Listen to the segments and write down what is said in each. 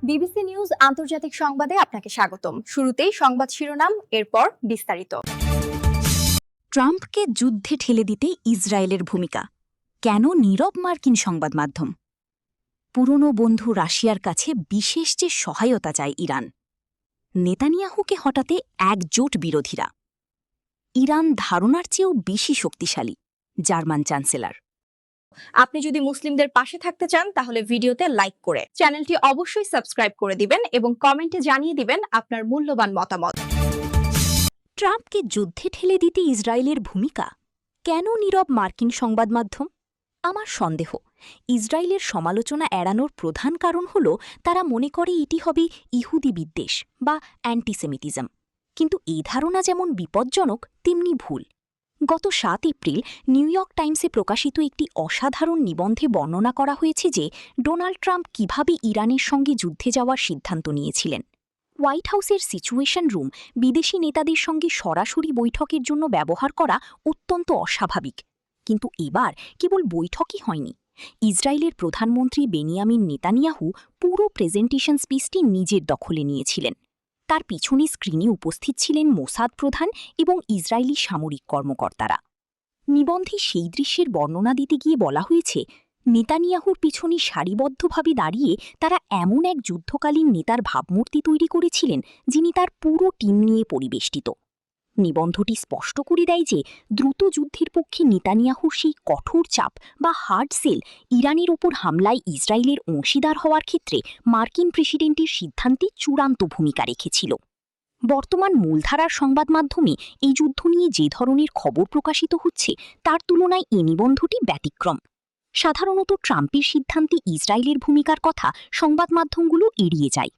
BBC news আন্তর্জাতিক সংবাদে আপনাকে স্বাগতম। শুরুতেই সংবাদ শিরোনাম, এরপর বিস্তারিত। ট্রাম্পকে যুদ্ধে ঠেলে দিতে ইসরায়েলের ভূমিকা, কেন নীরব মার্কিন সংবাদ মাধ্যম? পুরনো বন্ধু রাশিয়ার কাছে বিশেষ যে সহায়তা চায় ইরান, নেতানিয়াহুকে হটাতে একজোট বিরোধীরা, ইরান ধারণার চেয়েও বেশি শক্তিশালী, জার্মান চ্যান্সেলর। আপনি যদি মুসলিমদের পাশে থাকতে চান তাহলে ভিডিওতে লাইক করে চ্যানেলটি অবশ্যই সাবস্ক্রাইব করে দিবেন এবং কমেন্টে জানিয়ে দিবেন আপনার মূল্যবান মতামত। ট্রাম্পকে যুদ্ধে ঠেলে দিতে ইসরায়েলের ভূমিকা, কেন নীরব মার্কিন সংবাদ মাধ্যম? আমার সন্দেহ, ইসরায়েলের সমালোচনা এড়ানোর প্রধান কারণ হল তারা মনে করে এটি হবে ইহুদি বিদ্বেষ বা অ্যান্টিসেমিটিজম। কিন্তু এই ধারণা যেমন বিপজ্জনক তেমনি ভুল। গত ৭ এপ্রিল নিউ ইয়র্ক টাইমসে প্রকাশিত একটি অসাধারণ নিবন্ধে বর্ণনা করা হয়েছে যে ডোনাল্ড ট্রাম্প কিভাবে ইরানের সঙ্গে যুদ্ধে যাওয়ার সিদ্ধান্ত নিয়েছিলেন। হোয়াইট হাউসের সিচুয়েশন রুম বিদেশি নেতাদের সঙ্গে সরাসরি বৈঠকের জন্য ব্যবহার করা অত্যন্ত অস্বাভাবিক। কিন্তু এবার কেবল বৈঠকই হয়নি, ইসরায়েলের প্রধানমন্ত্রী বেনিয়ামিন নেতানিয়াহু পুরো প্রেজেন্টেশন স্পিচটি নিজের দখলে নিয়েছিলেন। তার পিছনে স্ক্রিনে উপস্থিত ছিলেন মোসাদ প্রধান এবং ইসরায়েলি সামরিক কর্মকর্তারা। নিবন্ধে সেই দৃশ্যের বর্ণনা দিতে গিয়ে বলা হয়েছে, নেতানিয়াহুর পিছনে সারিবদ্ধভাবে দাঁড়িয়ে তারা এমন এক যুদ্ধকালীন নেতার ভাবমূর্তি তৈরি করেছিলেন যিনি তার পুরো টিম নিয়ে পরিবেষ্টিত। নিবন্ধটি স্পষ্ট করে দেয় যে দ্রুত যুদ্ধের পক্ষে নেতানিয়াহুর সেই কঠোর চাপ বা হার্ড সেল ইরানের ওপর হামলায় ইসরায়েলের অংশীদার হওয়ার ক্ষেত্রে মার্কিন প্রেসিডেন্টের সিদ্ধান্তে চূড়ান্ত ভূমিকা রেখেছিল। বর্তমান মূলধারার সংবাদ মাধ্যমে এই যুদ্ধ নিয়ে যে ধরনের খবর প্রকাশিত হচ্ছে তার তুলনায় এই নিবন্ধটি ব্যতিক্রম। সাধারণত ট্রাম্পের সিদ্ধান্তে ইসরায়েলের ভূমিকার কথা সংবাদ মাধ্যমগুলো এড়িয়ে যায়।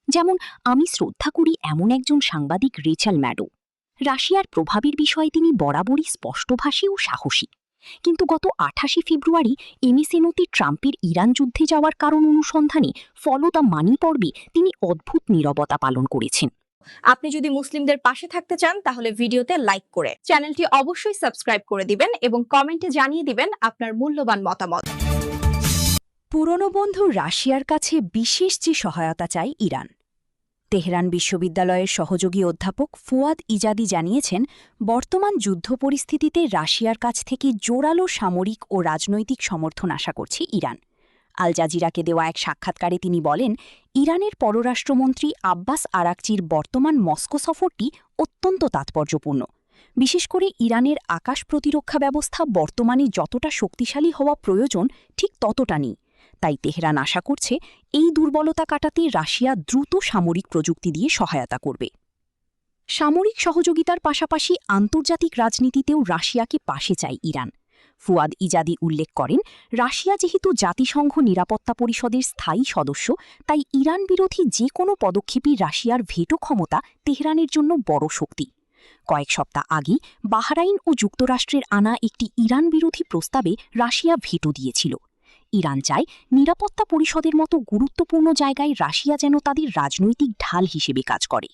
যেমন, আমি শ্রদ্ধা করি এমন একজন সাংবাদিক রেচাল ম্যাডো। রাশিয়ার প্রভাবের বিষয়ে তিনি বরাবরই স্পষ্টভাষী ও সাহসী। কিন্তু গত ২৮ ফেব্রুয়ারি এমএসএনওতে ট্রাম্পের ইরান যুদ্ধে যাওয়ার কারণ অনুসন্ধানে ফলো দ্য মানি পর্বে তিনি অদ্ভুত নীরবতা পালন করেছেন। আপনি যদি মুসলিমদের পাশে থাকতে চান তাহলে ভিডিওতে লাইক করে চ্যানেলটি অবশ্যই সাবস্ক্রাইব করে দিবেন এবং কমেন্টে জানিয়ে দিবেন আপনার মূল্যবান মতামত। পুরনো বন্ধু রাশিয়ার কাছে বিশেষ যে সহায়তা চায় ইরান। তেহরান বিশ্ববিদ্যালয়ের সহযোগী অধ্যাপক ফুয়াদ ইজাদি জানিয়েছেন, বর্তমান যুদ্ধ পরিস্থিতিতে রাশিয়ার কাছ থেকে জোরালো সামরিক ও রাজনৈতিক সমর্থন আশা করছে ইরান। আল জাজিরাকে দেওয়া এক সাক্ষাৎকারে তিনি বলেন, ইরানের পররাষ্ট্রমন্ত্রী আব্বাস আরাকচির বর্তমান মস্কো সফরটি অত্যন্ত তাৎপর্যপূর্ণ। বিশেষ করে ইরানের আকাশ প্রতিরক্ষা ব্যবস্থা বর্তমানে যতটা শক্তিশালী হওয়া প্রয়োজন ঠিক ততটা নেই। তাই তেহরান আশা করছে এই দুর্বলতা কাটাতে রাশিয়া দ্রুত সামরিক প্রযুক্তি দিয়ে সহায়তা করবে। সামরিক সহযোগিতার পাশাপাশি আন্তর্জাতিক রাজনীতিতেও রাশিয়াকে পাশে চায় ইরান। ফুয়াদ ইজাদি উল্লেখ করেন, রাশিয়া যেহেতু জাতিসংঘ নিরাপত্তা পরিষদের স্থায়ী সদস্য, তাই ইরান বিরোধী যে কোনো পদক্ষেপই রাশিয়ার ভেটো ক্ষমতা তেহরানের জন্য বড় শক্তি। কয়েক সপ্তাহ আগে বাহরাইন ও যুক্তরাষ্ট্রের আনা একটি ইরান বিরোধী প্রস্তাবে রাশিয়া ভেটো দিয়েছিল। ইরান চায় নিরাপত্তা পরিষদের মতো গুরুত্বপূর্ণ জায়গায় রাশিয়া যেন তাদের রাজনৈতিক ঢাল হিসেবে কাজ করে।